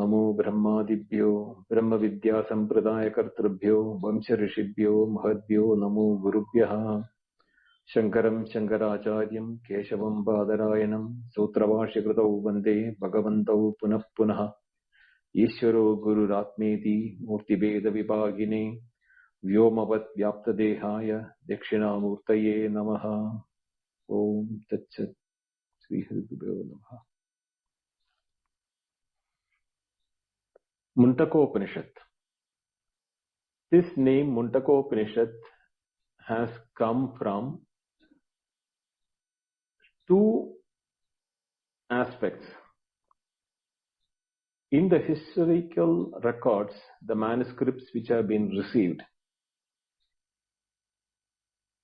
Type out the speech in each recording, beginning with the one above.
नमो ब्रह्मादिभ्यो ब्रह्मविद्या संप्रदायकर्तृभ्यो वंशऋषिभ्यो महद्भ्यो नमो गुरुभ्यः शङ्करं शङ्कराचार्यं केशवं बादरायणं सूत्रभाष्यकृतौ वन्दे भगवन्तौ पुनः पुनः ईश्वरो गुरुरात्मेति मूर्तिभेदविभागिने व्योमवत् व्याप्तदेहाय दक्षिणामूर्तये नमः। ओम तत्सत्। श्री हरिगुरुभ्यो नमः। Mundaka Upanishad. This name Mundaka Upanishad has come from two aspects. In the historical records, the manuscripts which have been received,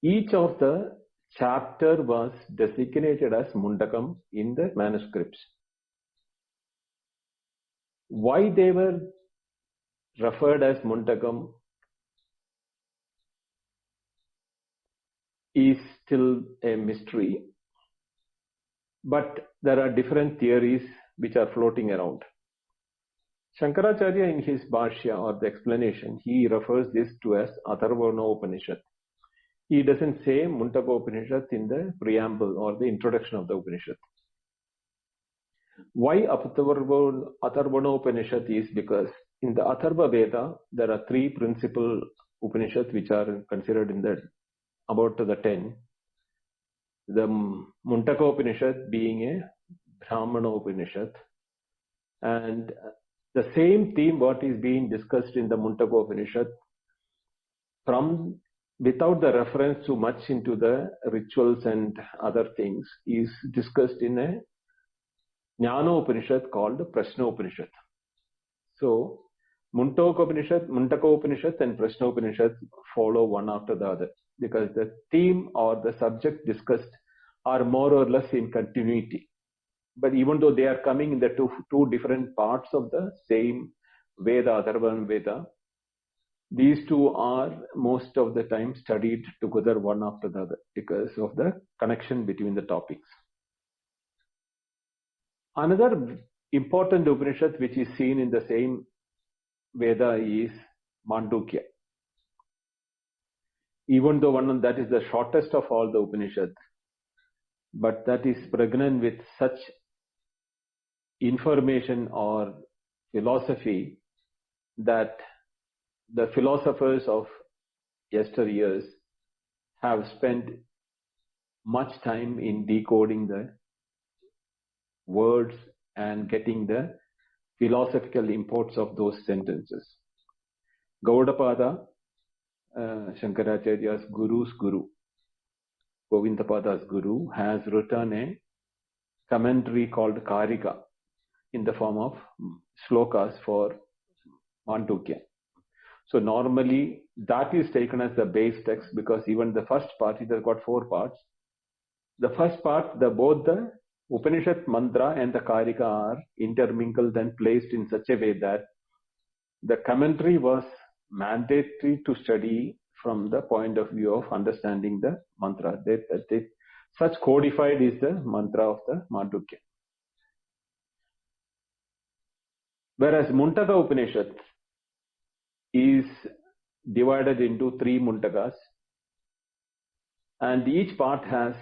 each of the chapter was designated as Mundakam in the manuscripts. Why they were referred as Mundakam is still a mystery, but there are different theories which are floating around. Shankaracharya in his Bhashya or the explanation, he refers this to as Atharva Upanishad. He doesn't say Mundaka Upanishad in the preamble or the introduction of the Upanishad. Why Atharva Upanishad is because in the Atharva Veda, there are three principal Upanishads which are considered in the about the 10. The Mundaka Upanishad being a Brahman Upanishad, and the same theme what is being discussed in the Mundaka Upanishad from without the reference too much into the rituals and other things is discussed in a Jnana Upanishad called Prashna Upanishad. So Mundaka Upanishad and Prashna Upanishad follow one after the other because the theme or the subject discussed are more or less in continuity. But even though they are coming in the two different parts of the same Veda, Atharva Veda, these two are most of the time studied together one after the other because of the connection between the topics. Another important Upanishad which is seen in the same Veda is Mandukya. Even though that is the shortest of all the Upanishads, but that is pregnant with such information or philosophy that the philosophers of yesteryears have spent much time in decoding the words and getting the philosophical imports of those sentences. Gaudapada, Shankaracharya's guru's guru, Govindapada's guru, has written a commentary called Karika in the form of slokas for Mandukya. So normally that is taken as the base text because even the first part, it has got 4 parts. The first part, both the Upanishad mantra and the Karika are intermingled and placed in such a way that the commentary was mandatory to study from the point of view of understanding the mantra. Such codified is the mantra of the Mandukya. Whereas Mundaka Upanishad is divided into 3 Mundakas, and each part has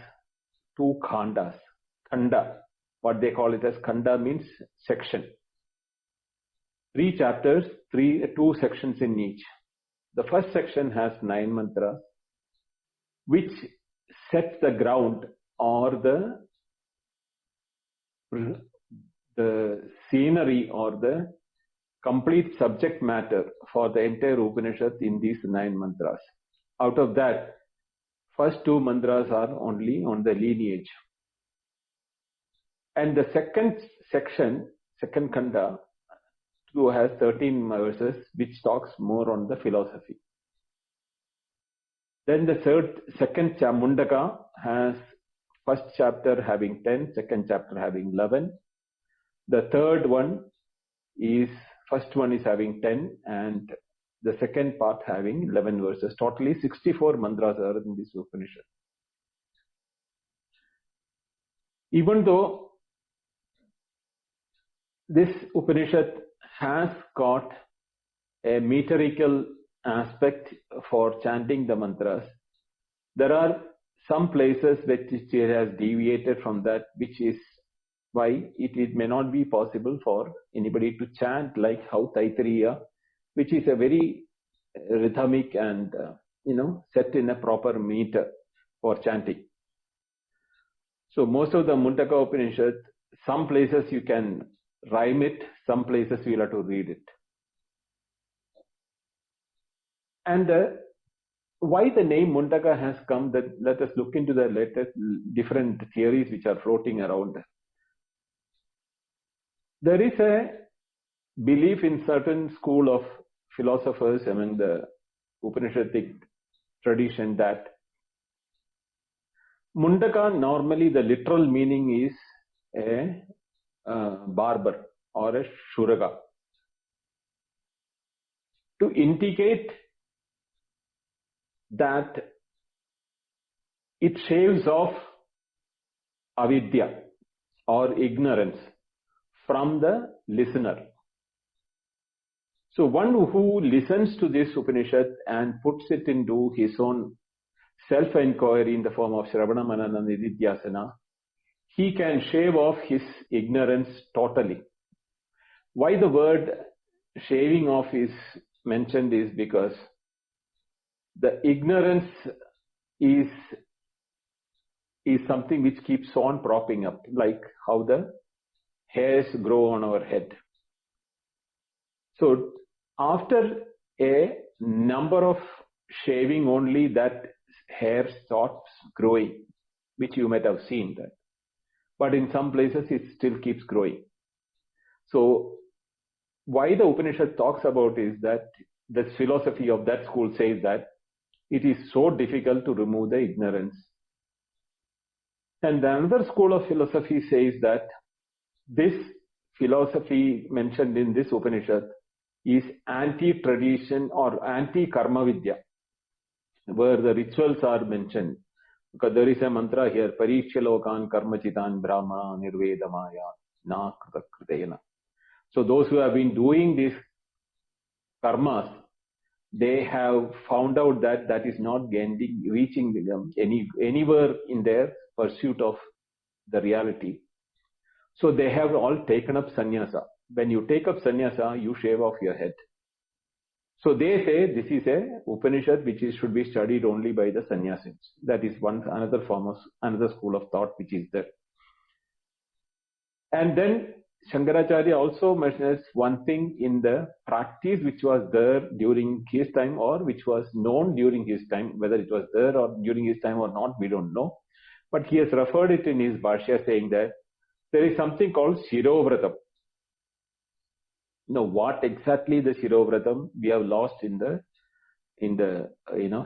2 khandas. Khanda, what they call it as khanda means section. 3 chapters, 2 sections in each. The first section has 9 mantras, which sets the ground or the scenery or the complete subject matter for the entire Upanishad in these 9 mantras. Out of that, first 2 mantras are only on the lineage. And the second section, second khanda, has 13 verses which talks more on the philosophy. Then the second Mundaka has first chapter having 10, second chapter having 11. The third one is, first one is having 10 and the second part having 11 verses. Totally 64 mantras are in this Upanishad. Even though this Upanishad has got a metrical aspect for chanting the mantras. There are some places which it has deviated from that, which is why it may not be possible for anybody to chant like how Taittiriya, which is a very rhythmic and set in a proper meter for chanting. So most of the Mundaka Upanishad, some places you can rhyme it, some places you will have to read it. And why the name Mundaka has come, that let us look into the latest different theories which are floating around. There is a belief in certain school of philosophers among the Upanishadic tradition that Mundaka, normally the literal meaning is a barber or a shuraga. To indicate that it shaves off avidya or ignorance from the listener. So one who listens to this Upanishad and puts it into his own self-inquiry in the form of Shravana Manana Nididhyasana, he can shave off his ignorance totally. Why the word shaving off is mentioned is because the ignorance is something which keeps on propping up, like how the hairs grow on our head. So after a number of shaving only, that hair stops growing, which you might have seen that. But in some places it still keeps growing. So why the Upanishad talks about is that the philosophy of that school says that it is so difficult to remove the ignorance. And the another school of philosophy says that this philosophy mentioned in this Upanishad is anti-tradition or anti-karma vidya, where the rituals are mentioned. Because there is a mantra here, Parikshalokan karmachitan brahma nirvedamaya na kritakritena. So those who have been doing these karmas, they have found out that that is not reaching them anywhere in their pursuit of the reality. So they have all taken up sannyasa. When you take up sannyasa, you shave off your head. So they say this is a Upanishad which should be studied only by the sannyasins. That is another school of thought which is there. And then Shankaracharya also mentions one thing in the practice which was there during his time or which was known during his time. Whether it was there or during his time or not, we don't know. But he has referred it in his Bhashya saying that there is something called Shirovratam. Now, what exactly the Shirovratam we have lost in the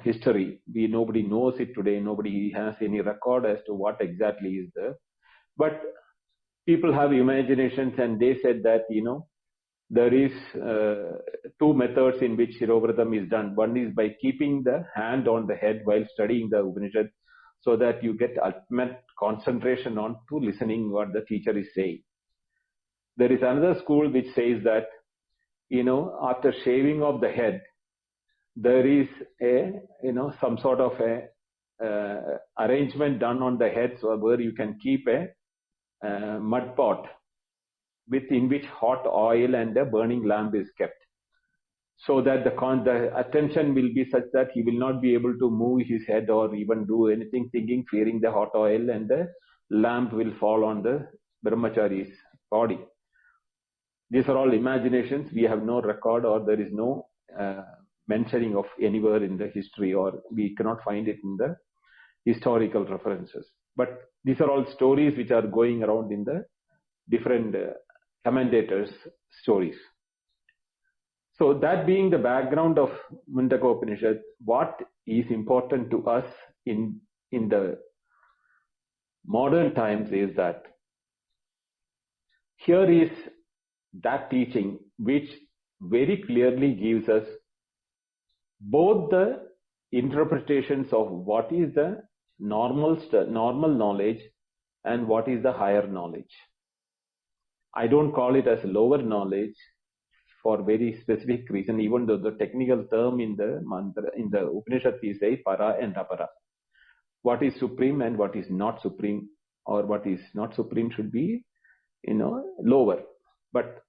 history. Nobody knows it today. Nobody has any record as to what exactly is there. But people have imaginations, and they said that there is two methods in which Shirovratam is done. One is by keeping the hand on the head while studying the Upanishad, so that you get ultimate concentration on to listening what the teacher is saying. There is another school which says that after shaving of the head, there is some sort of a arrangement done on the head, so where you can keep a mud pot in which hot oil and a burning lamp is kept, so that the attention will be such that he will not be able to move his head or even do anything, fearing the hot oil, and the lamp will fall on the brahmachari's body. These are all imaginations. We have no record, or there is no mentioning of anywhere in the history, or we cannot find it in the historical references. But these are all stories which are going around in the different commentators' stories. So that being the background of Mundaka Upanishad, what is important to us in the modern times is that here is that teaching which very clearly gives us both the interpretations of what is the normal knowledge and what is the higher knowledge. I don't call it as lower knowledge. for very specific reason, even though the technical term in the mantra, in the Upanishad, we say para and apara. What is supreme and what is not supreme, or what is not supreme should be, lower. But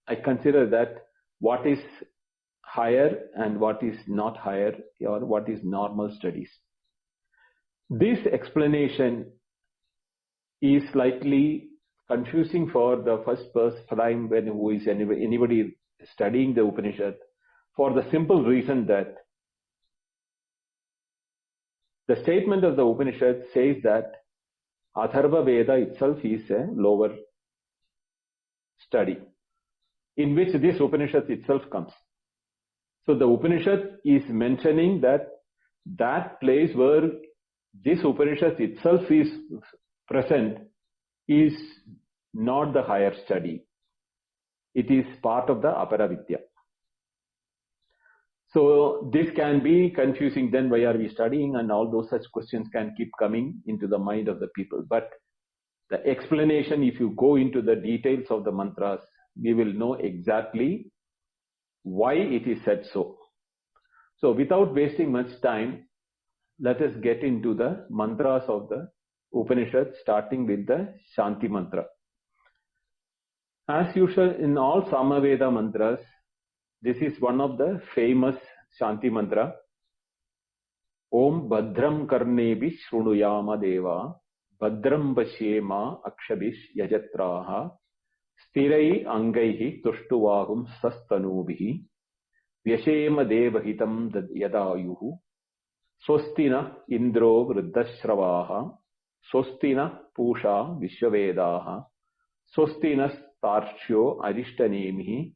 I consider that what is higher and what is not higher, or what is normal studies. This explanation is slightly confusing for the first time when who is anybody studying the Upanishad, for the simple reason that the statement of the Upanishad says that Atharva Veda itself is a lower study, in which this Upanishad itself comes. So the Upanishad is mentioning that place where this Upanishad itself is present is not the higher study. It is part of the Apara Vidya. So this can be confusing. Then why are we studying? And all those such questions can keep coming into the mind of the people. But the explanation, if you go into the details of the mantras, we will know exactly why it is said so. So without wasting much time, let us get into the mantras of the Upanishad, starting with the Shanti mantra. As usual in all Samaveda mantras, this is one of the famous Shanti mantra. Om Bhadram Karnebi Shrunuyama Deva Bhadram Pashyema Akshabish Yajatraha Stirai Angaihi Tushtuvahum Sastanubihi Vyashema Devahitam Yadayuhu Swastina Indro Vriddashravaha Swastina Pusha Vishwavedaha Swastina Starshyo Arishtanemihi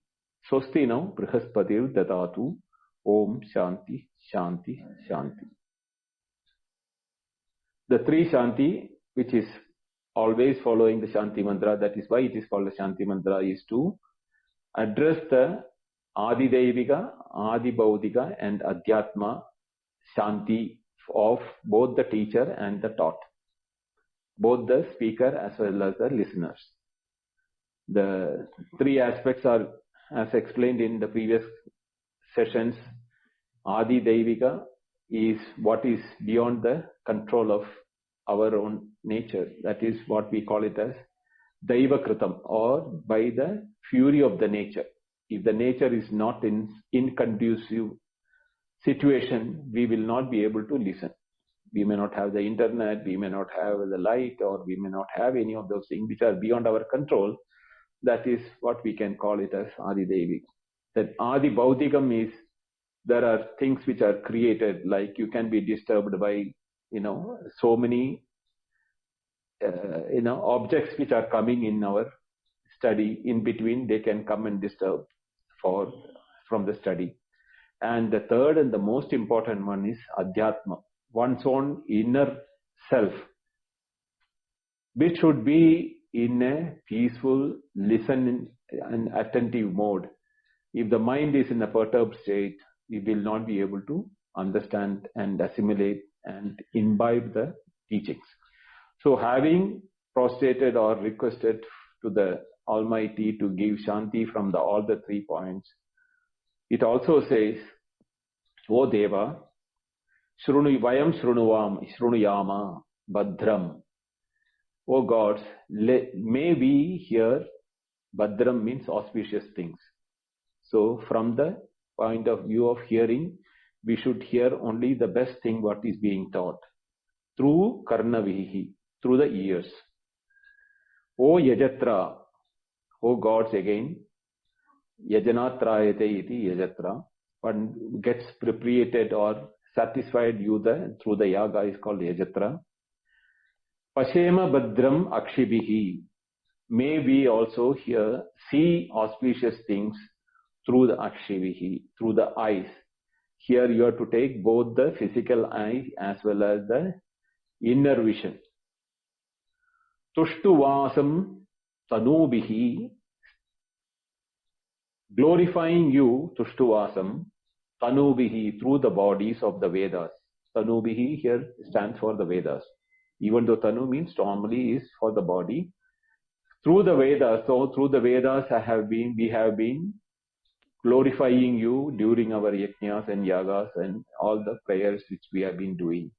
Swastino Brihaspativ Dadatu. Om Shanti Shanti Shanti. The three Shanti, which is always following the Shanti mantra, that is why it is called the Shanti mantra, is to address the Adi Devika, Adi Baudika and Adhyatma Shanti of both the teacher and the taught, both the speaker as well as the listeners. The three aspects are, as explained in the previous sessions. Adi Devika is what is beyond the control of our own nature. That is what we call it as Daiva Kritam, or by the fury of the nature. If the nature is not in conducive situation, we will not be able to listen. We may not have the internet, we may not have the light, or we may not have any of those things which are beyond our control. That is what we can call it as Adi Devika. That Adi Baudikam is, there are things which are created, like you can be disturbed by, so many, objects which are coming in our study. In between, they can come and disturb from the study. And the third and the most important one is Adhyatma, one's own inner self, which should be in a peaceful, listening and attentive mode. If the mind is in a perturbed state, we will not be able to understand and assimilate and imbibe the teachings. So having prostrated or requested to the Almighty to give Shanti from all the 3 points, it also says, O Deva, Vayam Shrunuyama Bhadram. O gods, may we hear. Bhadram means auspicious things. So from the point of view of hearing, we should hear only the best thing what is being taught through Karnavihi, through the ears. O Yajatra, O gods again, Yajanatrayate iti Yajatra, one gets prepared or satisfied through the yaga is called Yajatra. Pashema Bhadram Akshibihi, may we also see auspicious things through the Akshibihi, through the eyes. Here you have to take both the physical eye as well as the inner vision. Tushtuvasam Tanubihi, glorifying you, Tushtuvasam, Tanubihi, through the bodies of the Vedas. Tanubihi here stands for the Vedas. Even though Tanu means normally is for the body. Through the Vedas, so through the Vedas we have been glorifying you during our yajnas and yagas and all the prayers which we have been doing.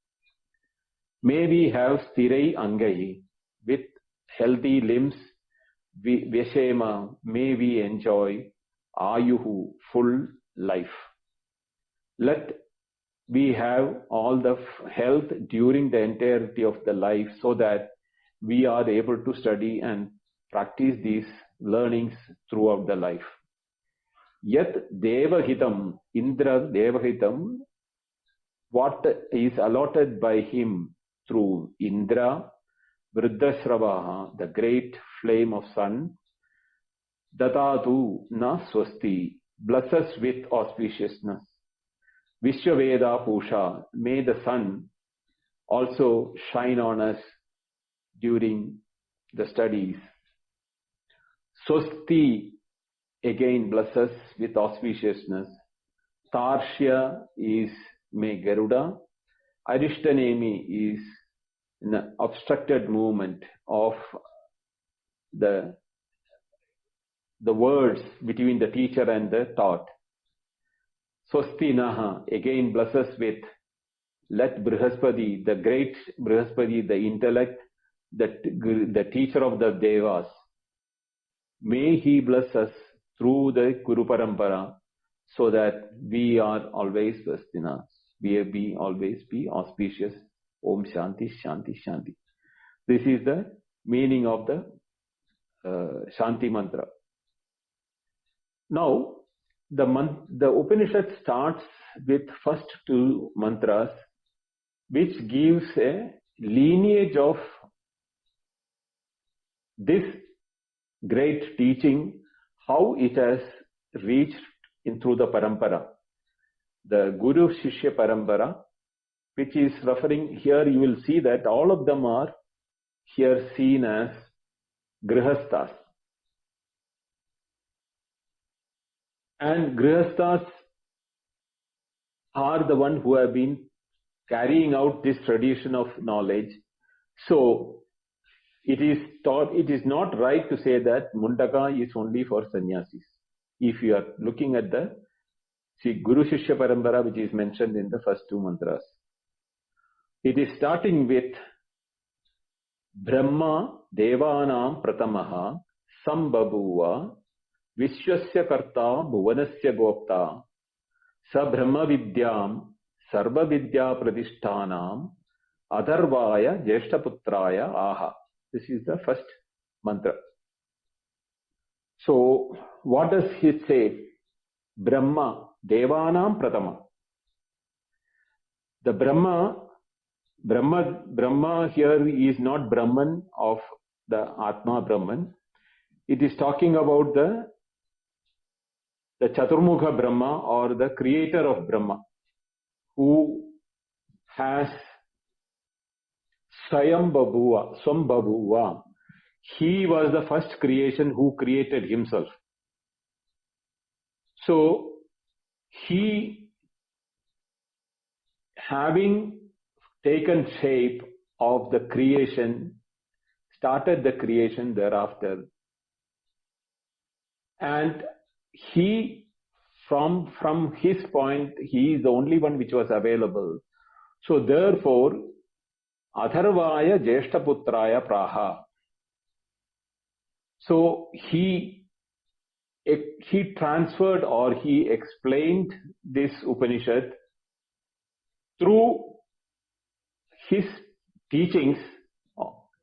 May we have stirai angai, with healthy limbs, Vyashema, may we enjoy Ayuhu, full life. Let we have all the health during the entirety of the life so that we are able to study and practice these learnings throughout the life. Yat Devahitam, Indra Devahitam, what is allotted by him through Indra, Vriddasravaha, the great flame of sun, Datatu na swasti, bless us with auspiciousness. Vishwaveda Pusha, may the sun also shine on us during the studies. Swasti, again bless us with auspiciousness. Tarshya is may Garuda. Arishtanemi is an obstructed movement of the words between the teacher and the taught. Swasti Naha, again bless us with, let Brihaspati, the great Brihaspati, the intellect, the teacher of the Devas, may he bless us through the Guru Parampara so that we are always Vastina, we always be auspicious. Om Shanti, Shanti, Shanti. This is the meaning of the Shanti mantra. Now, the Upanishad starts with first two mantras, which gives a lineage of this great teaching, how it has reached in through the parampara, the Guru Shishya parampara, which is referring here. You will see that all of them are here seen as Grihasthas. And Grihasthas are the one who have been carrying out this tradition of knowledge. So it is not right to say that Mundaka is only for sannyasis. If you are looking at the Guru Shishya Parampara, which is mentioned in the first two mantras, it is starting with Brahma Devanam Pratamaha Sambhavuva Vishwasya Karta Bhuvanasya Gopta Sa Brahma Vidyam Sarva Vidya Pradishtanam Atharvaya Jeshtaputraya Aha. This is the first mantra. So, what does he say? Brahma Devanam Pratama. The Brahma here is not Brahman of the Atma Brahman. It is talking about the Chaturmukha Brahma, or the creator of Brahma, who has Swambhavuva. He was the first creation who created himself. So, he, having taken shape of the creation, started the creation thereafter. And he, from his point, he is the only one which was available. So therefore, Atharvaya Jeshtaputraya Praha. So he transferred, or he explained this Upanishad through his teachings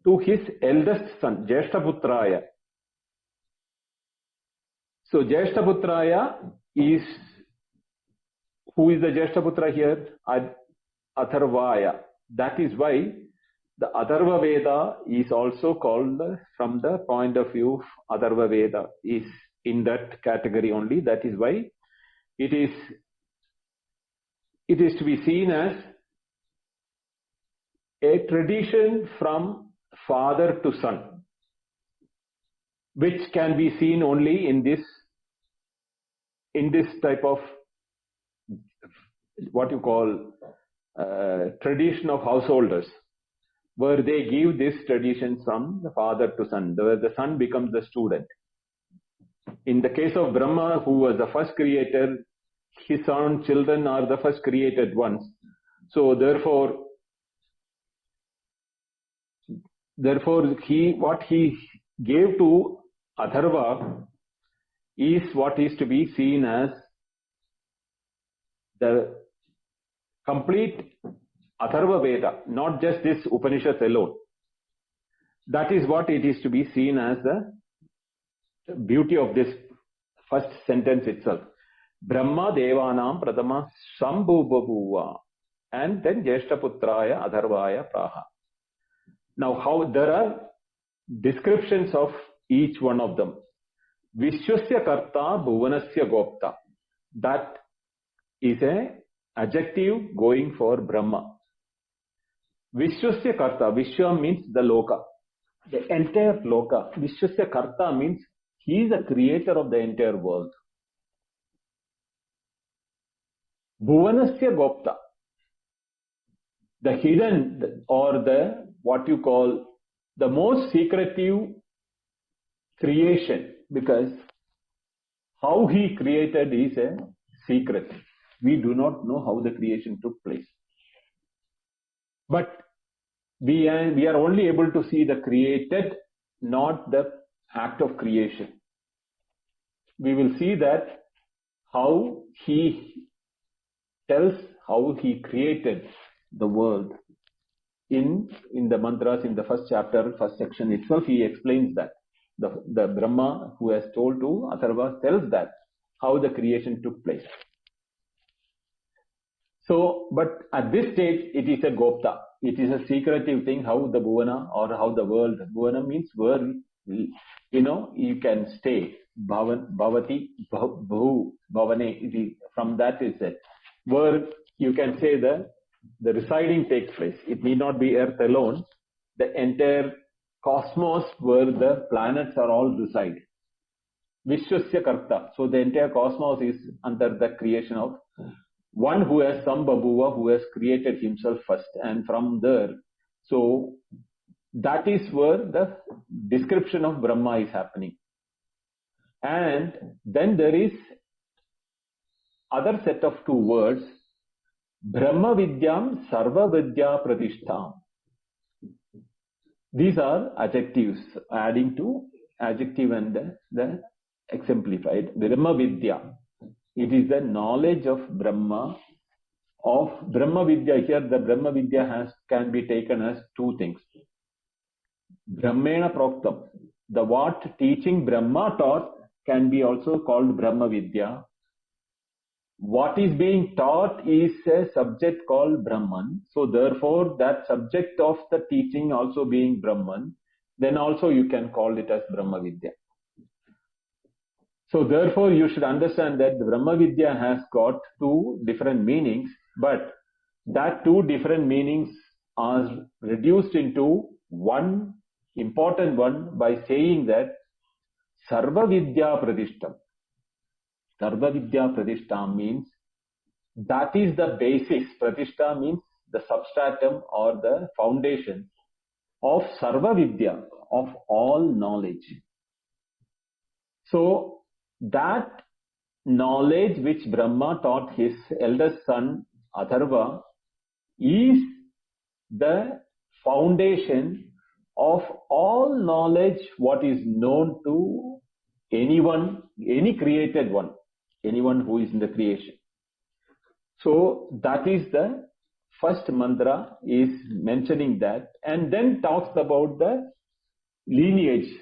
to his eldest son, Jeshtaputraya. So Jeshtaputraya is, who is the Jeshtaputra here? Atharvaya. That is why the Atharva Veda is also called, from the point of view of Atharva Veda, is in that category only. That is why it is to be seen as a tradition from father to son, which can be seen only in this type of what you call tradition of householders, where they give this tradition from the father to son, where the son becomes the student. In the case of Brahma, who was the first creator, his own children are the first created ones. So therefore, what he gave to Atharva is what is to be seen as the complete Atharva Veda, not just this Upanishad alone. That is what it is to be seen as the beauty of this first sentence itself. Brahma Devanam Pradama Sambhuvavuva, and then Jeshtaputraya Atharvaya Praha. Now, how there are descriptions of each one of them. Vishwasya Karta Bhuvanasya Gopta. That is a adjective going for Brahma. Vishwasya Karta. Vishwa means the Loka. The entire Loka. Vishwasya Karta means he is the creator of the entire world. Bhuvanasya Gopta. The hidden, or the what you call the most secretive creation, because how he created is a secret. We do not know how the creation took place. But we are only able to see the created, not the act of creation. We will see that how he tells how he created the world. In the mantras, in the first chapter, first section itself, he explains that. The Brahma who has told to Atharva tells that, how the creation took place. So, but at this stage, it is a Gopta. It is a secretive thing, how the Bhuvana, or how the world, Bhuvana means where, you can stay. Bhavati, Bhu, Bhavane, from that is it. Where you can say the residing takes place. It need not be Earth alone. The entire cosmos where the planets are all reside. Vishwasya Karta. So the entire cosmos is under the creation of one who has Sambhavuva, who has created himself first, and from there. So that is where the description of Brahma is happening. And then there is other set of two words, Brahma Vidyam Sarva Vidya Pratishtham. These are adjectives, adding to adjective and the exemplified. Brahma Vidya. It is the knowledge of Brahma. Of Brahma Vidya, here the Brahma Vidya can be taken as two things. Brahmena Proktam. The what teaching Brahma taught can be also called Brahma Vidya. What is being taught is a subject called Brahman. So therefore, that subject of the teaching also being Brahman, then also you can call it as Brahma Vidya. So therefore, you should understand that the Brahma Vidya has got two different meanings, but that two different meanings are reduced into one important one by saying that Sarva Vidya Pradishtam. Sarva Vidya Pradishtam means that is the basis. Pratishta means the substratum or the foundation of Sarva Vidya, of all knowledge. So that knowledge which Brahma taught his eldest son Atharva is the foundation of all knowledge what is known to anyone, any created one. Anyone who is in the creation. So that is the first mantra is mentioning that, and then talks about the lineage.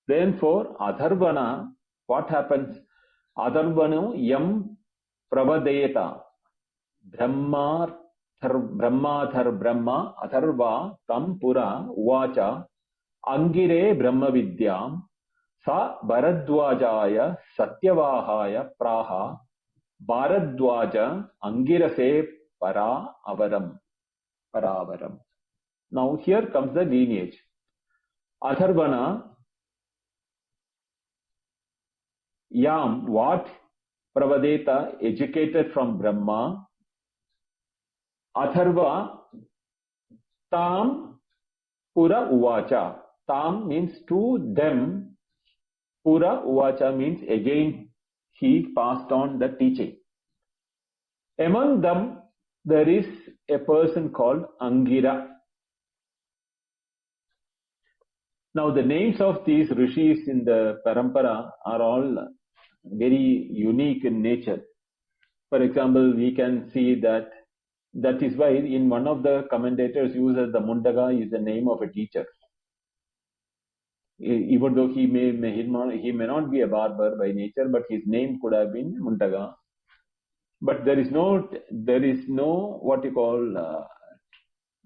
Then for Atharvana, what happens? Atharvano yam pravadeta brahmathar brahma atharva tam pura uvacha angire brahma vidyam sa Bharadwajaya Satyavahaya Praha Bharadwaja Angirase Para Avaram. Paravaram. Now here comes the lineage. Atharvana Yam, what? Pravadeta, educated from Brahma. Atharva Tam Pura Uvacha. Tam means to them. Pura Uvacha means again he passed on the teaching. Among them, there is a person called Angira. Now, the names of these rishis in the parampara are all very unique in nature. For example, we can see that is why in one of the commentators uses the Mundaka is the name of a teacher. Even though he may not be a barber by nature, but his name could have been Mundaka. But there is no what you call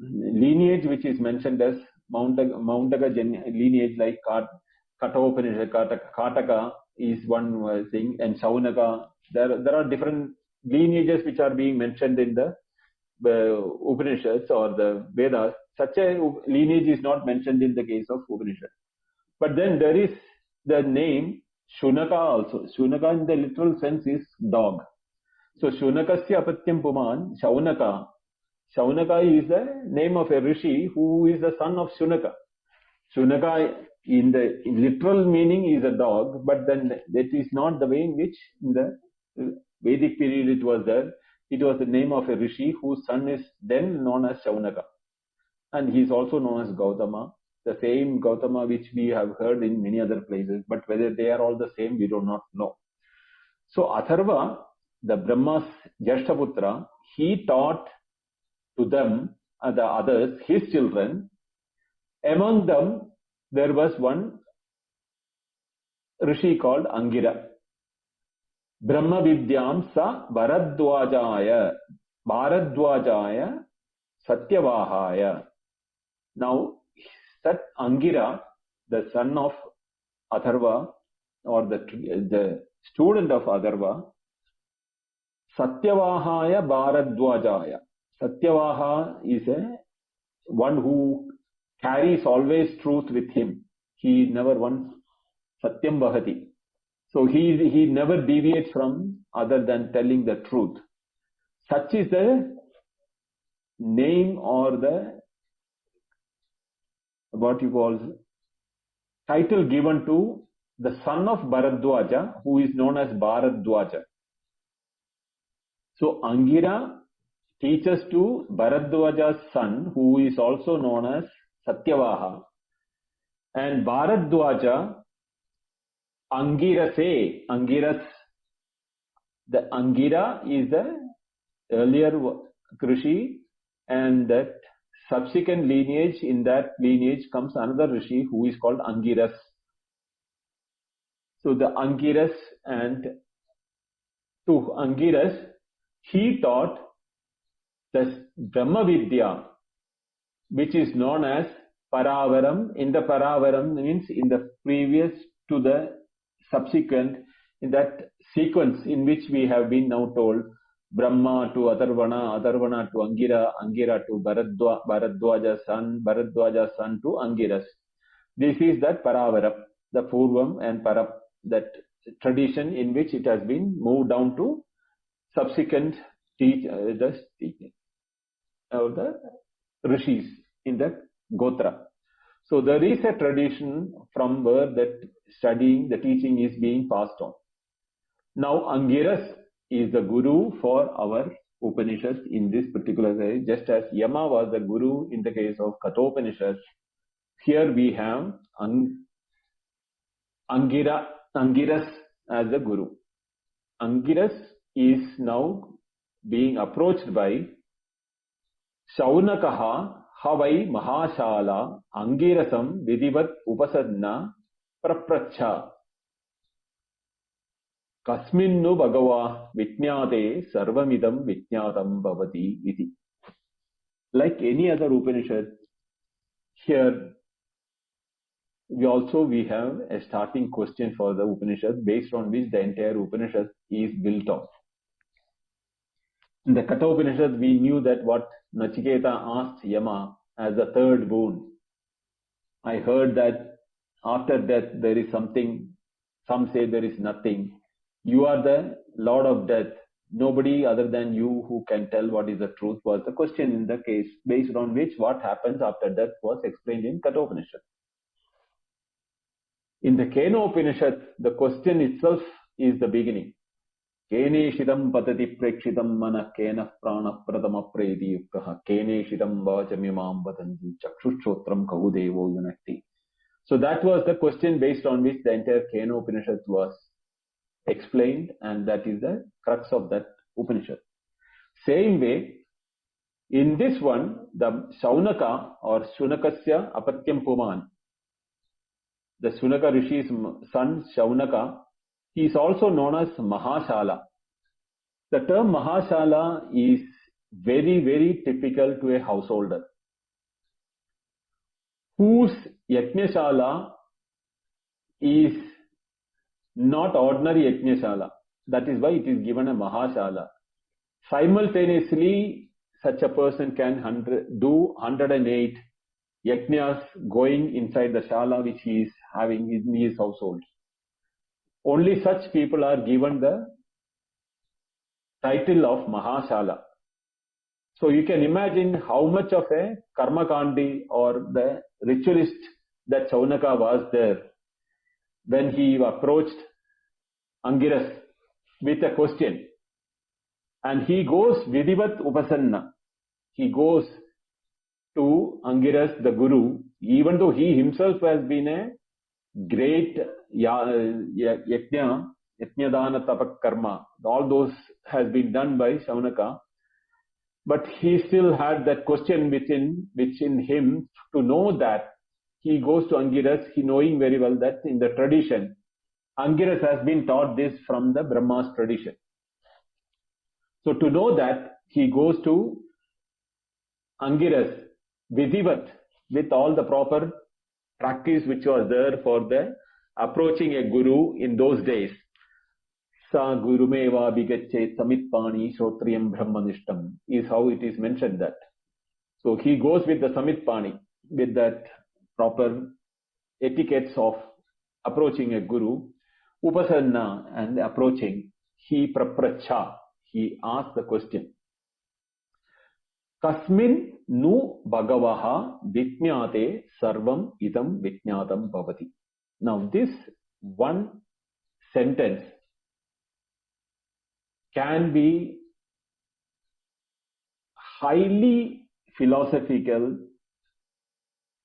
lineage which is mentioned as Mundaka lineage, like Katha-Upanishad, Kataka is one thing, and Shaunaka. There are different lineages which are being mentioned in the Upanishads or the Vedas. Such a lineage is not mentioned in the case of Upanishad. But then there is the name Shunaka also. Shunaka in the literal sense is dog. So Shunakasya apatyam puman, Shaunaka. Shaunaka is the name of a rishi who is the son of Shunaka. Shunaka in the literal meaning is a dog, but then that is not the way in which in the Vedic period it was there. It was the name of a rishi whose son is then known as Shaunaka. And he is also known as Gautama, the same Gautama which we have heard in many other places, but whether they are all the same, we do not know. So Atharva, the Brahma's Jashtaputra, he taught to them, the others, his children. Among them, there was one rishi called Angira. Brahma Vidyam sa Bharadwajaya Satyavahaya. Now, that Angira, the son of Atharva, or the student of Atharva, Satyavahaya Bharadwajaya. Satyavaha is one who carries always truth with him. He never once Satyam Bahati. So he never deviates from other than telling the truth. Such is the name or the what you call title given to the son of Bharadwaja, who is known as Bharadwaja. So Angira teaches to Bharadwaja's son, who is also known as Satyavaha, and Bharadwaja Angiras. The Angira is the earlier rishi, and that subsequent lineage, in that lineage comes another rishi who is called Angiras. So the Angiras, and to Angiras, he taught the Brahma Vidya, which is known as Paravaram. In the Paravaram means in the previous to the subsequent, in that sequence in which we have been now told, Brahma to Atharvana, Atharvana to Angira, Angira to Bharadwaja's son to Angiras. This is that Paravaram, the Purvam and Param, that tradition in which it has been moved down to subsequent the rishis in the Gotra. So there is a tradition from where that studying, the teaching is being passed on. Now Angiras is the guru for our Upanishads in this particular way, just as Yama was the guru in the case of Katha-Upanishad. Here we have Angiras as the guru. Angiras is now being approached by Shaunakaha Havai Mahashala Angirasam Vidivat Upasadna Prapracha Kasminnu Bhagava Vijñāte Sarvamidam Vijñātam Bhavati Iti. Like any other Upanishad, here we have a starting question for the Upanishad based on which the entire Upanishad is built on. In the Katha Upanishad, we knew that what Nachiketa asked Yama as the third boon. I heard that after death there is something, some say there is nothing. You are the Lord of death. Nobody other than you who can tell what is the truth, was the question in the case, based on which what happens after death was explained in Katha Upanishad. In the Kena-Upanishad, the question itself is the beginning. Keneshitam patati prekshitam mana kena prana pradama predi yuktaha keneshitam vajamimam vadanti chakshutshotram kahudevo yunakti. So that was the question based on which the entire Kena-Upanishad was explained, and that is the crux of that Upanishad. Same way, in this one, the Shaunaka or Shunakasya Apatyam Puman, the Shunaka Rishi's son Shaunaka, he is also known as Mahashala. The term Mahashala is very, very typical to a householder whose Yajnashala is not ordinary Yajnashala. That is why it is given a Mahashala. Simultaneously, such a person can do 108 Yajnas going inside the Shala which he is having in his household. Only such people are given the title of Mahashala. So you can imagine how much of a Karmakandi or the ritualist that Shaunaka was there when he approached Angiras with a question. And he goes Vidivat Upasanna. He goes to Angiras, the Guru, even though he himself has been a great Yajna, Yajnadana Tapak Karma. All those has been done by Shaunaka. But he still had that question which in him to know that he goes to Angiras, he knowing very well that in the tradition, Angiras has been taught this from the Brahma's tradition. So to know that, he goes to Angiras, Vidivat, with all the proper practice which was there for the approaching a guru in those days. Sa gurumeva bigachet samitpani shotriyam brahmanishtam is how it is mentioned that. So he goes with the samitpani, with that proper etiquettes of approaching a guru, upasanna and approaching, he prapracha, he asked the question. Kasmin nu bhagavaha vijñāte sarvam idam vijñātam bhavati. Now this one sentence can be highly philosophical.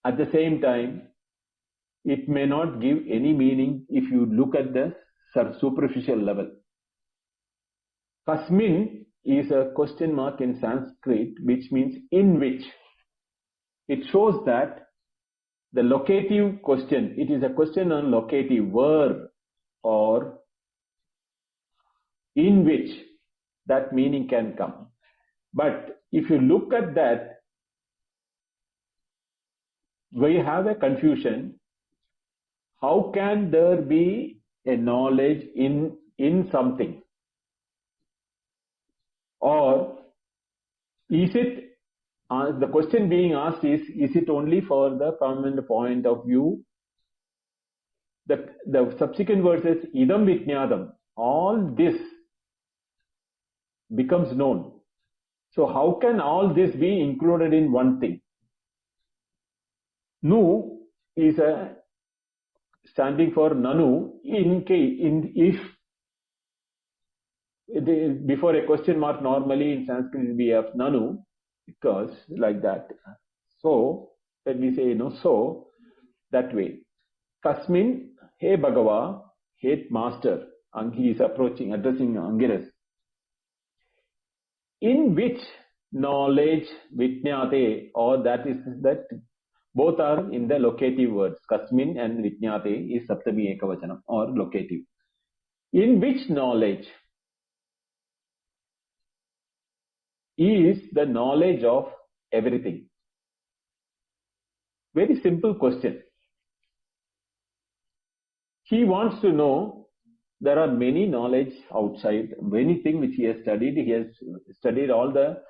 At the same time, it may not give any meaning if you look at the superficial level. Kasmin is a question mark in Sanskrit, which means in which. It shows that the locative question, it is a question on locative, where or in which that meaning can come. But if you look at that, we have a confusion. How can there be a knowledge in something? Or is it, the question being asked is it only for the permanent point of view? The subsequent verses, idam vijñādam, all this becomes known. So how can all this be included in one thing? Nu is standing for nanu if before a question mark normally in Sanskrit we have nanu, because like that. So when we say so that way. Kasmin, hey Bhagava, hey Master, and he is addressing Angiras. In which knowledge vijñāte, or that is that both are in the locative words. Kasmin and vijñāte is saptami ekavachanam or locative. In which knowledge is the knowledge of everything? Very simple question. He wants to know. There are many knowledge outside, many things which he has studied. He has studied all the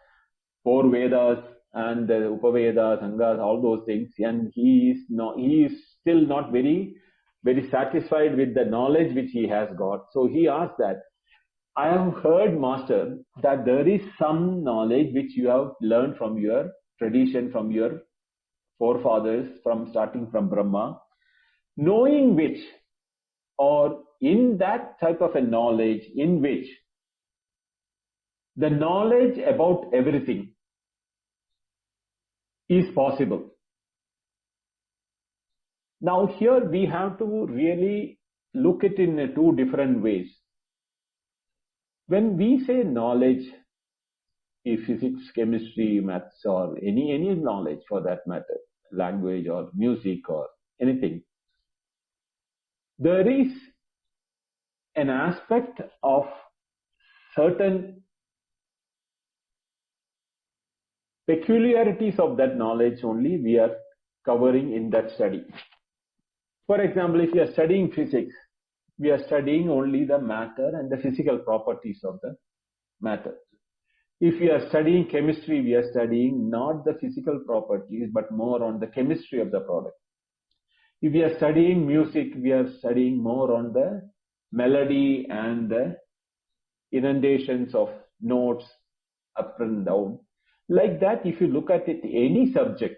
4 Vedas and the Upavedas, Sangas, all those things, and he is still not very, very satisfied with the knowledge which he has got. So he asked that, I have heard, Master, that there is some knowledge which you have learned from your tradition, from your forefathers, from starting from Brahma, knowing which or in that type of a knowledge in which the knowledge about everything is possible. Now here we have to really look at it in two different ways. When we say knowledge, physics, chemistry, maths, or any knowledge for that matter, language or music or anything, there is an aspect of certain peculiarities of that knowledge only we are covering in that study. For example, if you are studying physics, we are studying only the matter and the physical properties of the matter. If we are studying chemistry, we are studying not the physical properties, but more on the chemistry of the product. If we are studying music, we are studying more on the melody and the inundations of notes up and down. Like that, if you look at it, any subject,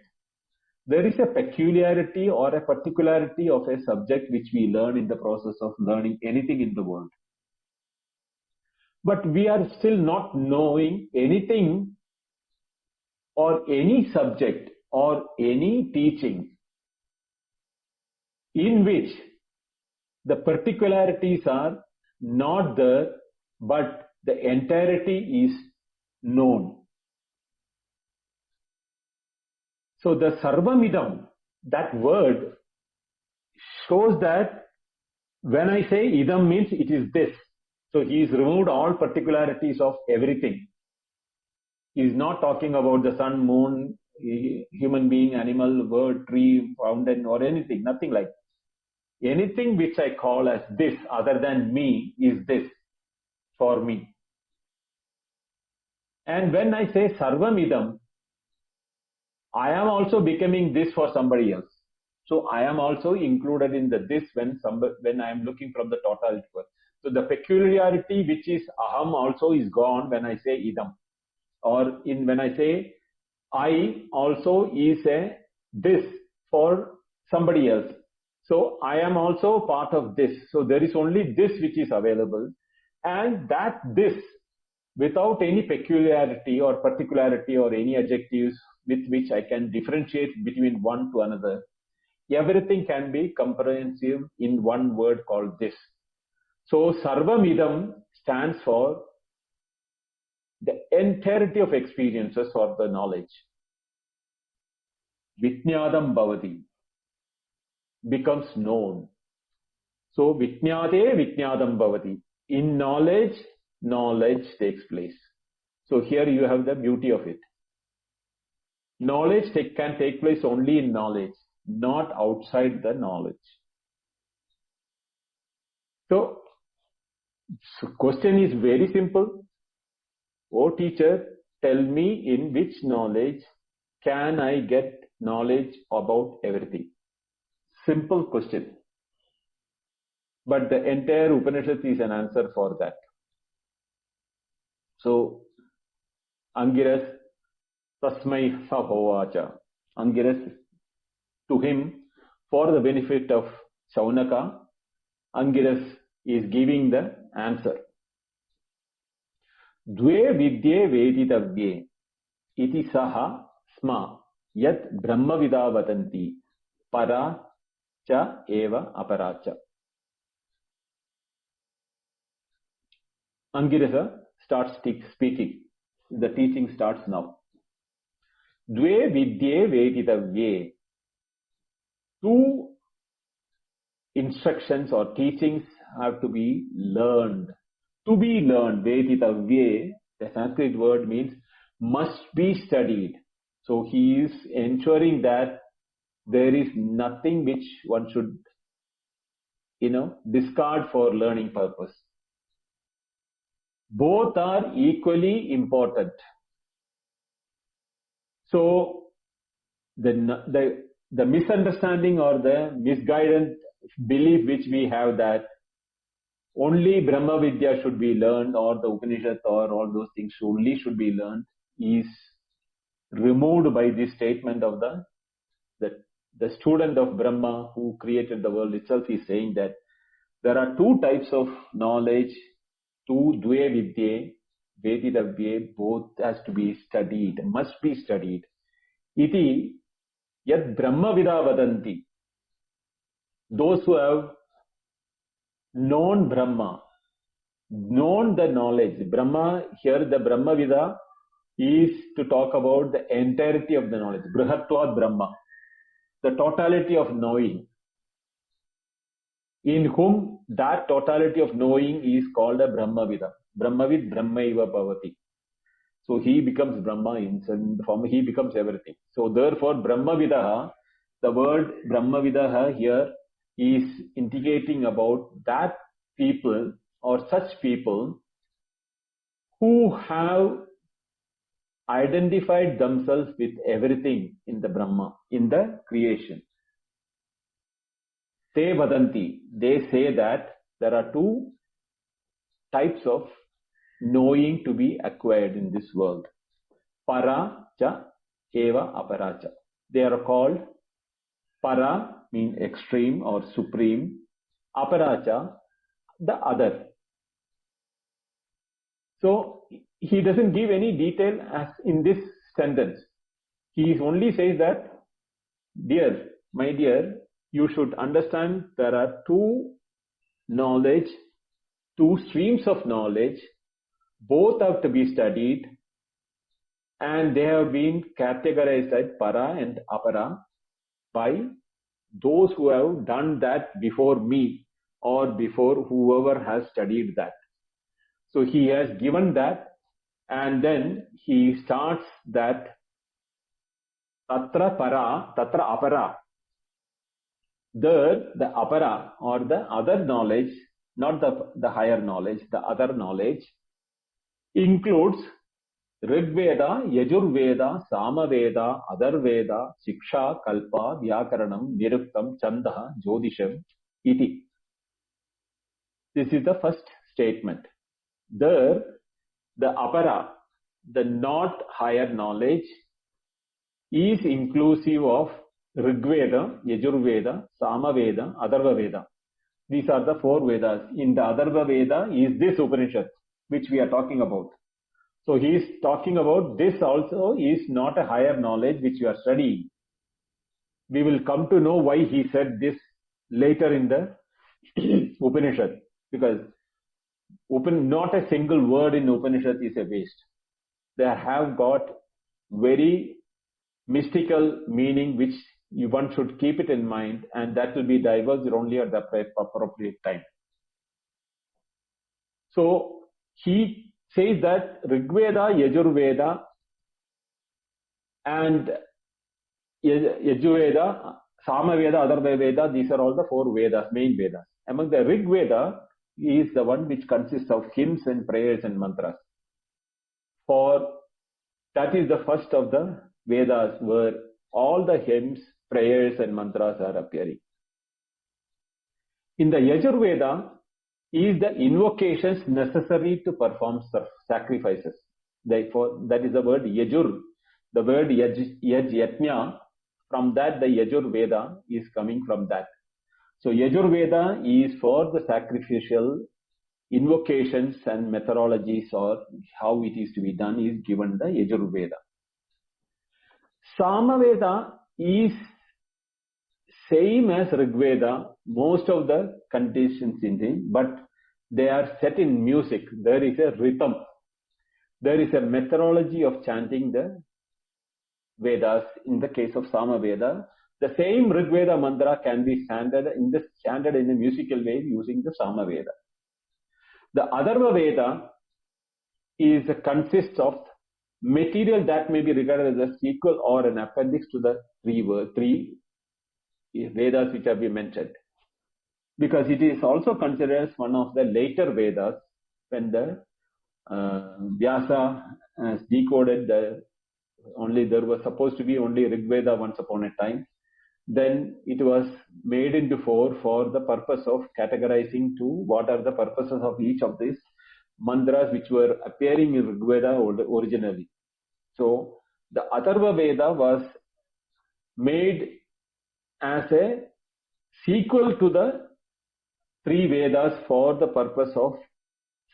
there is a peculiarity or a particularity of a subject which we learn in the process of learning anything in the world. But we are still not knowing anything or any subject or any teaching in which the particularities are not there, but the entirety is known. So the sarvamidam, that word shows that when I say idam means it is this. So he has removed all particularities of everything. He is not talking about the sun, moon, human being, animal, bird, tree, fountain or anything, nothing like that. Anything which I call as this other than me is this for me. And when I say sarvamidam, I am also becoming this for somebody else. So I am also included in the this when I am looking from the totality. So the peculiarity which is aham also is gone when I say idam. Or when I say I also is a this for somebody else. So I am also part of this. So there is only this which is available, and that this without any peculiarity or particularity or any adjectives with which I can differentiate between one to another. Everything can be comprehensive in one word called this. So sarvamidam stands for the entirety of experiences or the knowledge. Vijnadam bhavati becomes known. So vijnade vijnadam bhavati. In knowledge, knowledge takes place. So here you have the beauty of it. Knowledge can take place only in knowledge, not outside the knowledge. So question is very simple. Oh teacher, tell me in which knowledge can I get knowledge about everything? Simple question. But the entire Upanishad is an answer for that. So, Angiras Tasmai Sahovacha. Angiras, to him, for the benefit of Shaunaka, Angiras is giving the answer. Dve vidye veditavye iti saha sma yat brahmavida vatanti para cha eva aparacha. Angirasa starts speaking. The teaching starts now. Dve vidye veditavye. Two instructions or teachings have to be learned. To be learned, veditavye, the Sanskrit word means must be studied. So he is ensuring that there is nothing which one should, discard for learning purpose. Both are equally important. So the misunderstanding or the misguided belief which we have that only Brahma Vidya should be learned or the Upanishad or all those things only should be learned is removed by this statement of the student of Brahma who created the world itself is saying that There are two types of knowledge, two dve vidye, veditavye, both has to be studied, must be studied. Iti yad brahma vida vadanti. Those who have known Brahma, known the knowledge. Brahma, here the Brahma Vida is to talk about the entirety of the knowledge. Brihatvat Brahma, the totality of knowing, in whom that totality of knowing is called a Brahma Vida. Brahmavid Brahmaiva Bhavati. So he becomes Brahma in the form, he becomes everything. So therefore, Brahma Vidaha, the word Brahma Vidaha here is indicating about that people or such people who have identified themselves with everything in the Brahma, in the creation. Te vadanti, they say that there are two types of knowing to be acquired in this world. Para cha eva aparacha. They are called para, mean extreme or supreme, aparacha, the other. So he doesn't give any detail as in this sentence. He only says that, dear, my dear, you should understand there are two knowledge, two streams of knowledge, both have to be studied, and they have been categorized as para and apara by those who have done that before me or before whoever has studied that. So he has given that, and then he starts that tatra para, tatra apara. There, the apara or the other knowledge, not the higher knowledge, the other knowledge includes Rig Veda, Yajur Veda, Sama Veda, Other Veda, Shiksha, Kalpa, Vyakaranam, Niruktam, Chandaha, Jodisham, iti. This is the first statement. There, the apara, the not higher knowledge, is inclusive of Rig Veda, Yajur Veda, Sama Veda, Atharva Veda. These are the four Vedas. In the Atharva Veda is this Upanishad, which we are talking about. So he is talking about this also is not a higher knowledge which you are studying. We will come to know why he said this later in the Upanishad, because not a single word in Upanishad is a waste. They have got very mystical meaning which one should keep it in mind, and that will be divulged only at the appropriate time. So he says that Rig Veda, Yajur Veda, and Yajur Veda, Sama Veda, Atharva Veda, these are all the four Vedas, main Vedas. Among the Rig Veda is the one which consists of hymns and prayers and mantras. For that is the first of the Vedas where all the hymns, prayers and mantras are appearing. In the Yajur Veda is the invocations necessary to perform sacrifices. Therefore, that is the word Yajur. The word Yaj Yajna, from that the Yajur Veda is coming from that. So Yajur Veda is for the sacrificial invocations and methodologies, or how it is to be done is given the Yajur Veda. Sama Veda is same as Rig Veda, most of the conditions in it, but they are set in music. There is a rhythm. There is a methodology of chanting the Vedas. In the case of Sama Veda, the same Rig Veda mantra can be chanted in a musical way using the Sama Veda. The Atharva Veda consists of material that may be regarded as a sequel or an appendix to the three Vedas which have been mentioned, because it is also considered as one of the later Vedas. When the Vyasa has decoded there was supposed to be only Rig Veda once upon a time. Then it was made into four for the purpose of categorizing to what are the purposes of each of these mantras which were appearing in Rig Veda originally. So the Atharva Veda was made as a sequel to the three Vedas for the purpose of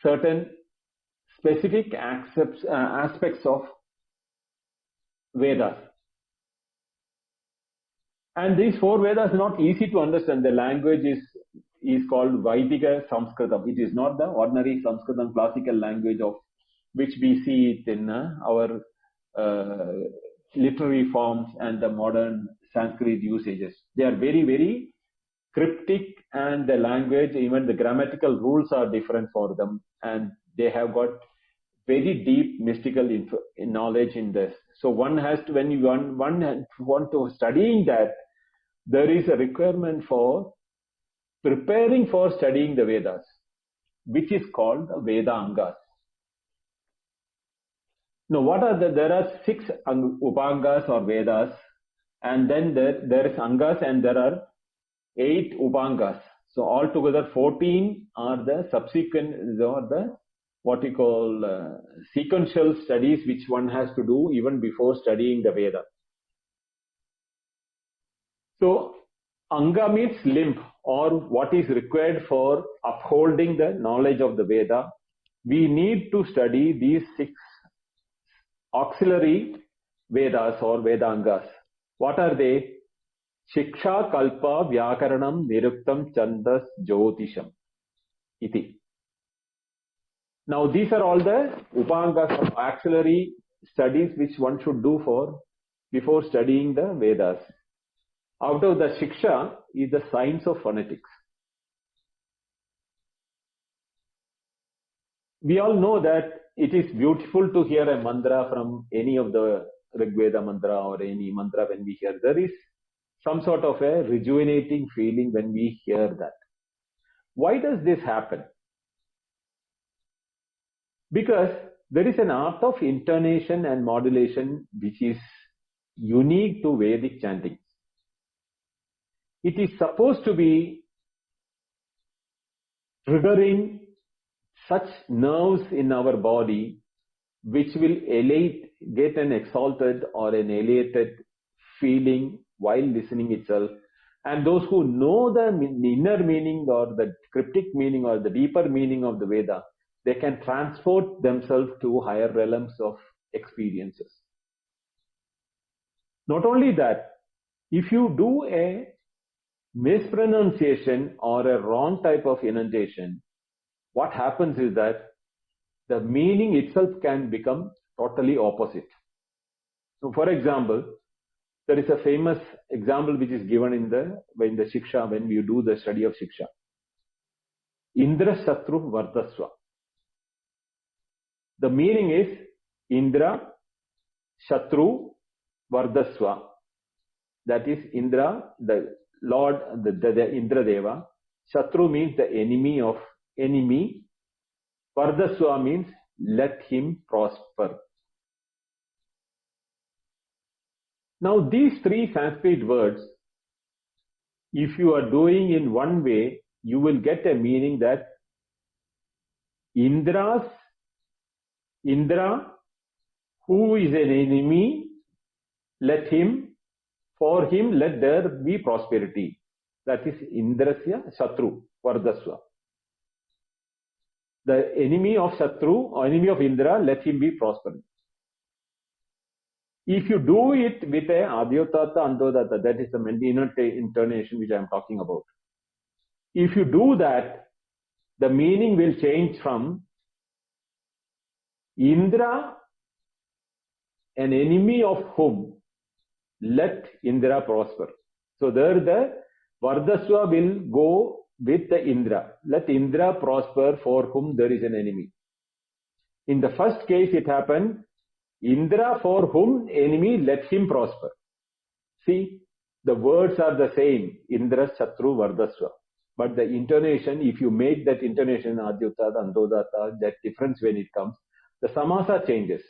certain specific aspects of Vedas. And these four Vedas are not easy to understand. The language is called Vaidika Sanskritam. It is not the ordinary Sanskritam classical language of which we see it in our literary forms and the modern Sanskrit usages. They are very, very cryptic, and the language, even the grammatical rules are different for them, and they have got very deep mystical knowledge in this. So one has to, when you want to studying that, there is a requirement for preparing for studying the Vedas, which is called the Veda Angas. Now, there are 6 Upangas or Vedas, and then there is Angas, and there are 8 Upangas. So altogether 14 are the subsequent, or the what we call sequential studies which one has to do even before studying the Veda. So Anga means limb, or what is required for upholding the knowledge of the Veda. We need to study these 6 auxiliary Vedas or Vedangas. What are they? Shiksha, Kalpa, Vyakaranam, Niruktam, Chandas, Jyotisham. Iti. Now these are all the Upangas or auxiliary studies which one should do before studying the Vedas. Out of the Shiksha is the science of phonetics. We all know that it is beautiful to hear a mantra from any of the Rig Veda mantra or any mantra. When we hear, there is some sort of a rejuvenating feeling when we hear that. Why does this happen? Because there is an art of intonation and modulation which is unique to Vedic chanting. It is supposed to be triggering such nerves in our body which will get an exalted or an elated feeling while listening itself. And those who know the inner meaning or the cryptic meaning or the deeper meaning of the Veda, they can transport themselves to higher realms of experiences. Not only that, if you do a mispronunciation or a wrong type of enunciation, what happens is that the meaning itself can become totally opposite. So for example, there is a famous example which is given in the Shiksha, when we do the study of Shiksha. Indra Shatru Vardaswa. The meaning is Indra Shatru Vardaswa. That is Indra, the Lord, the Indra Deva. Shatru means the enemy. Vardaswa means let him prosper. Now these 3 Sanskrit words, if you are doing in one way, you will get a meaning that Indra, who is an enemy, for him let there be prosperity. That is Indrasya Shatru Vardaswa. The enemy of Shatru or enemy of Indra, let him be prosperous. If you do it with a Adhyotata Andodata, that is the intonation which I am talking about. If you do that, the meaning will change from Indra, an enemy of whom, let Indra prosper. So there the Vardaswa will go with the Indra. Let Indra prosper for whom there is an enemy. In the first case it happened, Indra for whom enemy, let him prosper. See, the words are the same, Indra, Shatru, Vardaswa. But the intonation, if you make that intonation, Adhyutata, Andodata, that difference when it comes, the samasa changes.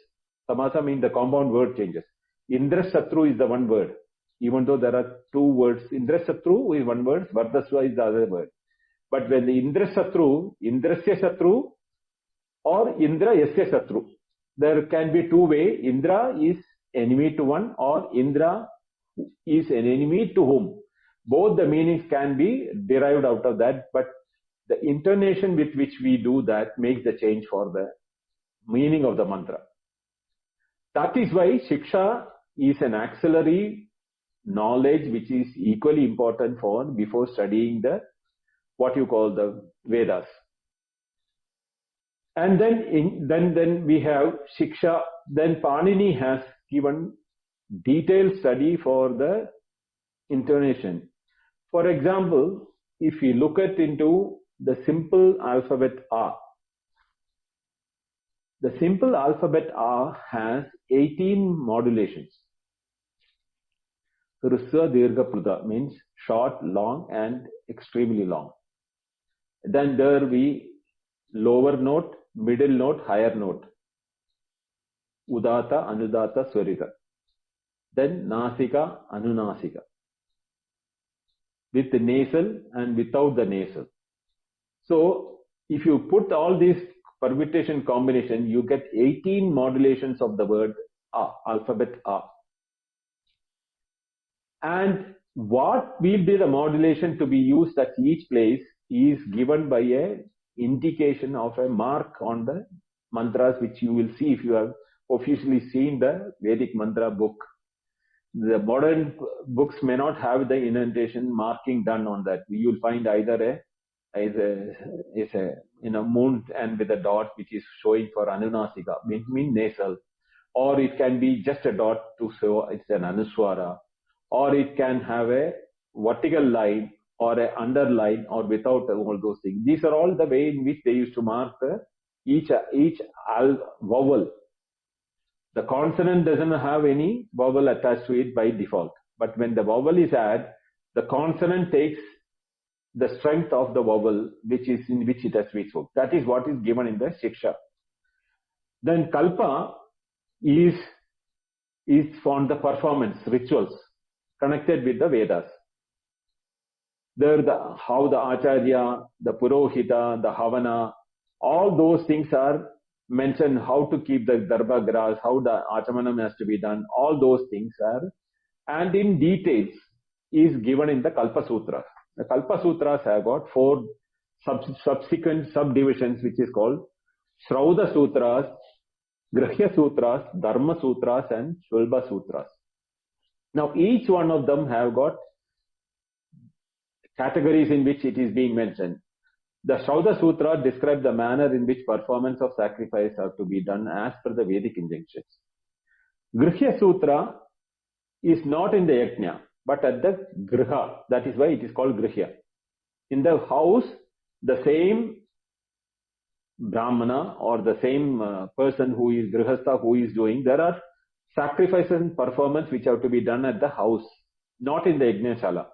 Samasa means the compound word changes. Indra, Shatru is the one word. Even though there are 2 words, Indra, Shatru is one word, Vardaswa is the other word. But when the Indra, Shatru, Indrasya Shatru or Indra, Yasya Shatru, there can be 2 ways. Indra is enemy to one, or Indra is an enemy to whom. Both the meanings can be derived out of that, but the intonation with which we do that makes the change for the meaning of the mantra. That is why Shiksha is an auxiliary knowledge which is equally important for before studying the what you call the Vedas. And then we have Shiksha. Then Panini has given detailed study for the intonation. For example, if we look at into the simple alphabet A, the simple alphabet A has 18 modulations. Hrusva, Dirgha, Pruda means short, long, and extremely long. Then there we lower note, middle note, higher note. Udata, Anudata, Swarita. Then Nasika, Anunasika. With the nasal and without the nasal. So if you put all these permutation combination, you get 18 modulations of the word A, alphabet A. And what will be the modulation to be used at each place is given by a indication of a mark on the mantras, which you will see if you have officially seen the Vedic mantra book. The modern books may not have the indentation marking done on that. You will find either a moon and with a dot which is showing for Anunasika, mean nasal, or it can be just a dot to show it's an Anuswara, or it can have a vertical line or an underline or without all those things. These are all the way in which they used to mark each vowel. The consonant doesn't have any vowel attached to it by default. But when the vowel is added, the consonant takes the strength of the vowel which is in which it has to be spoken. That is what is given in the Shiksha. Then Kalpa is for the performance, rituals connected with the Vedas. There how the Acharya, the Purohita, the Havana, all those things are mentioned, how to keep the Darbha grass, how the Achamanam has to be done, all those things are, and in details is given in the Kalpa Sutras. The Kalpa Sutras have got 4 subsequent subdivisions which is called Shrauda Sutras, Grahya Sutras, Dharma Sutras and Shulba Sutras. Now each one of them have got categories in which it is being mentioned. The Shrauda Sutra describes the manner in which performance of sacrifice have to be done as per the Vedic injunctions. Grihya Sutra is not in the Yajna, but at the Griha. That is why it is called Grihya. In the house, the same Brahmana or the same person who is Grihastha who is doing, there are sacrifices and performance which have to be done at the house, not in the Yajna-shala.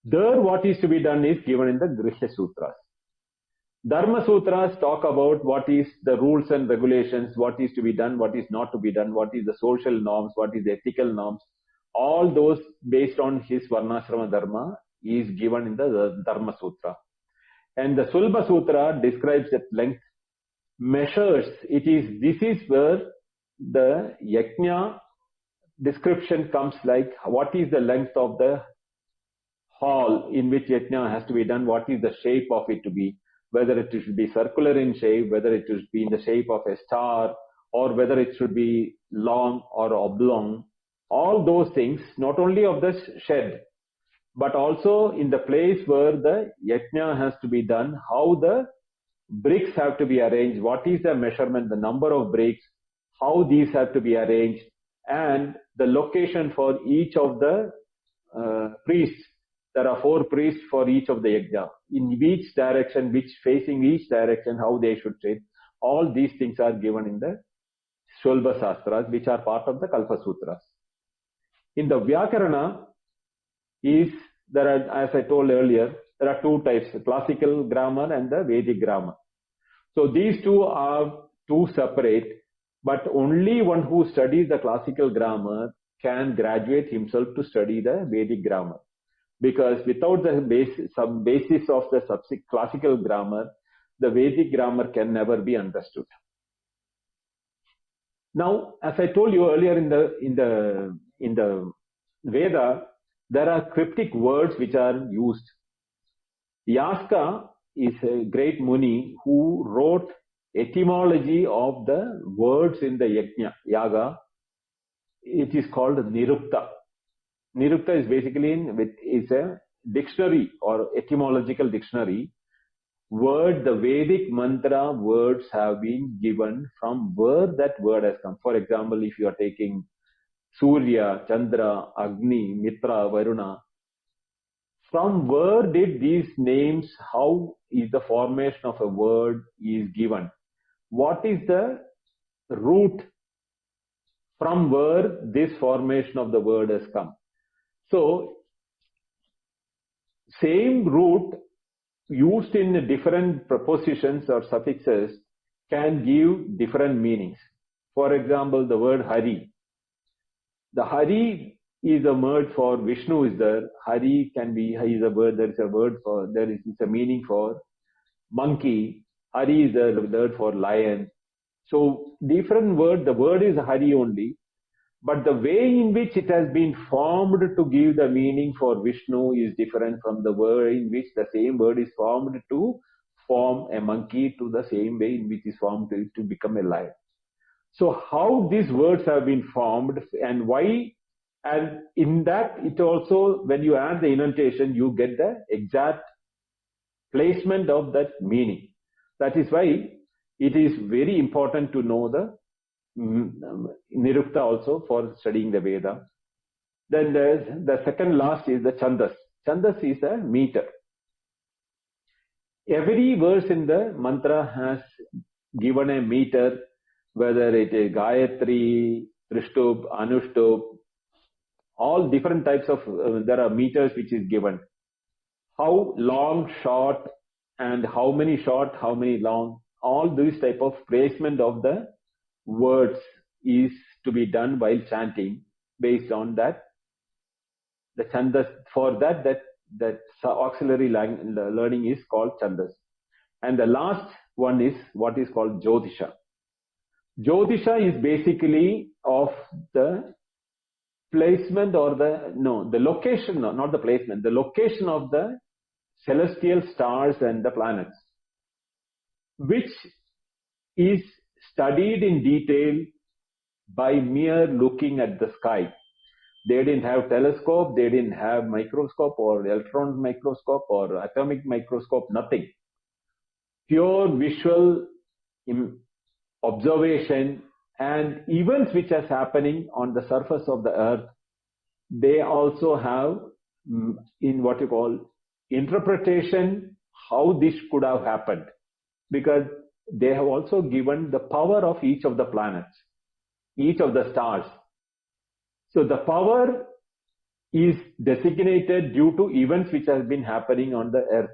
There what is to be done is given in the Grihya Sutras. Dharma Sutras talk about what is the rules and regulations, what is to be done, what is not to be done, what is the social norms, what is the ethical norms. All those based on his Varnashrama Dharma is given in the Dharma Sutra. And the Sulba Sutra describes at length measures. This is where the Yajna description comes, like what is the length of the hall in which Yajna has to be done, what is the shape of it to be, whether it should be circular in shape, whether it should be in the shape of a star, or whether it should be long or oblong. All those things, not only of the shed, but also in the place where the Yajna has to be done, how the bricks have to be arranged, what is the measurement, the number of bricks, how these have to be arranged, and the location for each of the priests. There are 4 priests for each of the yajna. In which direction, facing each direction, how they should treat. All these things are given in the Shulba Shastras, which are part of the Kalpa Sutras. In the Vyakarana, there are, as I told earlier, there are 2 types, the classical grammar and the Vedic grammar. So these 2 are 2 separate, but only one who studies the classical grammar can graduate himself to study the Vedic grammar. Because without the basis of the classical grammar, the Vedic grammar can never be understood. Now, as I told you earlier, in the Veda, there are cryptic words which are used. Yaska is a great Muni who wrote etymology of the words in the yaga. It is called Nirukta. Nirukta is basically is a dictionary or etymological dictionary. The Vedic mantra words have been given from where that word has come. For example, if you are taking Surya, Chandra, Agni, Mitra, Varuna, from where did these names, how is the formation of a word is given? What is the root from where this formation of the word has come? So, same root used in different prepositions or suffixes can give different meanings. For example, the word Hari. The Hari is a word for Vishnu is there. Hari can be, is a word, there is a word for, there is a meaning for monkey. Hari is a word for lion. So different word, the word is Hari only, but the way in which it has been formed to give the meaning for Vishnu is different from the way in which the same word is formed to form a monkey, to the same way in which is formed to become a lion. So how these words have been formed and why, and in that it also, when you add the indentation, you get the exact placement of that meaning. That is why it is very important to know the Nirukta also for studying the Veda. Then there's the second last is the Chandas. Chandas is a meter. Every verse in the mantra has given a meter, whether it is Gayatri, Trishtup, Anushtup, all different types of, there are meters which is given. How long, short, and how many short, how many long, all these type of placement of the words is to be done while chanting based on that. The chandas, for that auxiliary learning is called chandas. And the last one is what is called Jyotisha. Jyotisha is basically of the placement or the location, not the placement, the location of the celestial stars and the planets, which is studied in detail by mere looking at the sky. They didn't have telescope, they didn't have microscope or electron microscope or atomic microscope, nothing. Pure visual observation and events which are happening on the surface of the earth, they also have in what you call interpretation how this could have happened, because they have also given the power of each of the planets, each of the stars. So the power is designated due to events which have been happening on the earth.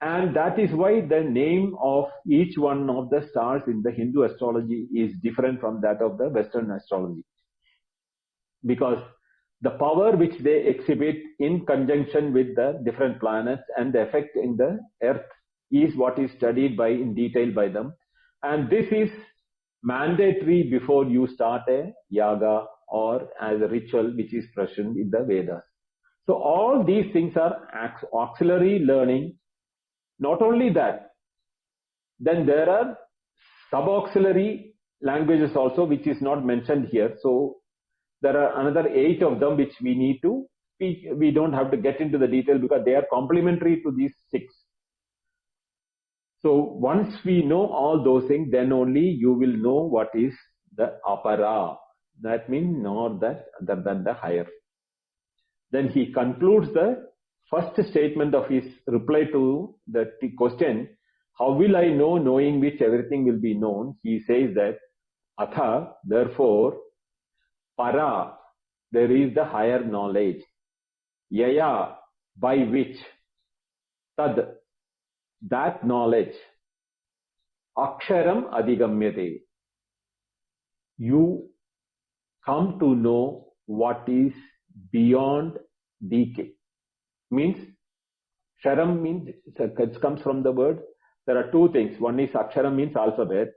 And that is why the name of each one of the stars in the Hindu astrology is different from that of the Western astrology. Because the power which they exhibit in conjunction with the different planets and the effect in the earth is what is studied in detail by them. And this is mandatory before you start a yaga or as a ritual which is present in the Vedas. So all these things are auxiliary learning. Not only that, then there are sub-auxiliary languages also which is not mentioned here. So there are another 8 of them which we need to speak. We don't have to get into the detail because they are complementary to these 6. So once we know all those things, then only you will know what is the apara. That means nor that other than the higher. Then he concludes the first statement of his reply to the question, how will I know, knowing which everything will be known? He says that, Atha, therefore, para, there is the higher knowledge. Yaya, by which, tad, that knowledge, aksharam adigamyate. You come to know what is beyond decay. Means, sharam means, it comes from the word, there are 2 things. One is aksharam means alphabet.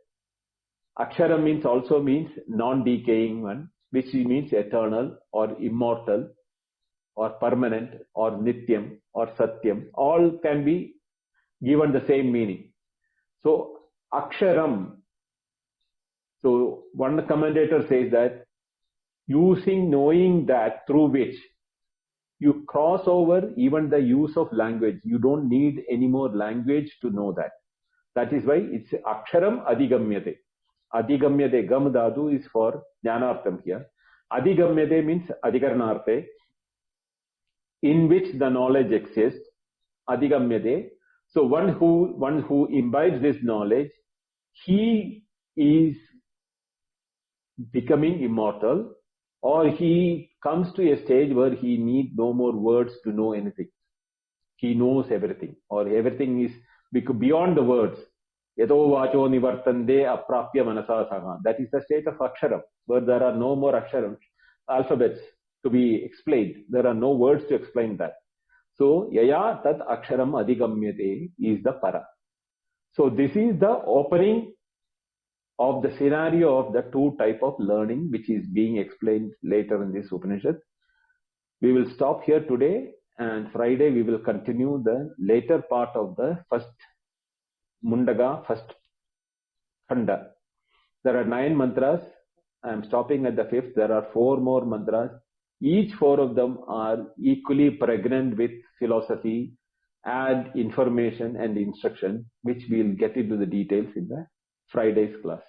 Aksharam means also means non-decaying one, which means eternal or immortal or permanent or nityam or satyam, all can be given the same meaning. So aksharam, so one commentator says that knowing that through which you cross over even the use of language. You don't need any more language to know that. That is why it's aksharam adigamyate. Adigamyate, gam dhatu is for jnanartham here. Adigamyate means adhikarnarthe, in which the knowledge exists. Adigamyate. So one who imbibes this knowledge, he is becoming immortal, or he comes to a stage where he needs no more words to know anything. He knows everything, or everything is beyond the words. Yato vacho nivartande aprapya manasa saha. That is the state of aksharam, where there are no more aksharams, alphabets to be explained. There are no words to explain that. So yaya tat aksharam adigamyate is the para. So this is the opening of the scenario of the two type of learning which is being explained later in this Upanishad. We will stop here today, and Friday we will continue the later part of the first Mundaka, first Khanda. There are 9 mantras. I am stopping at the 5th. There are 4 more mantras. Each 4 of them are equally pregnant with philosophy and information and instruction, which we will get into the details in the Friday's class.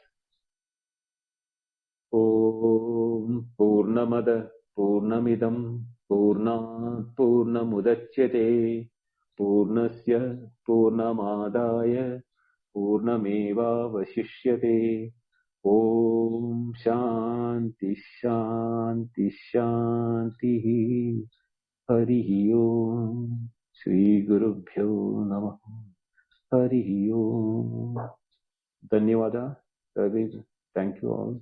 Om Purnamada Purnamidam Purnat Purnamudachyate Purnasya Purnamadaya Purnameva Vashishyate. Om Shanti Shanti Shanti. Harihi Om. Shri Gurubhyo Namah. Harihi Om. Dhanyavada. Thank you all.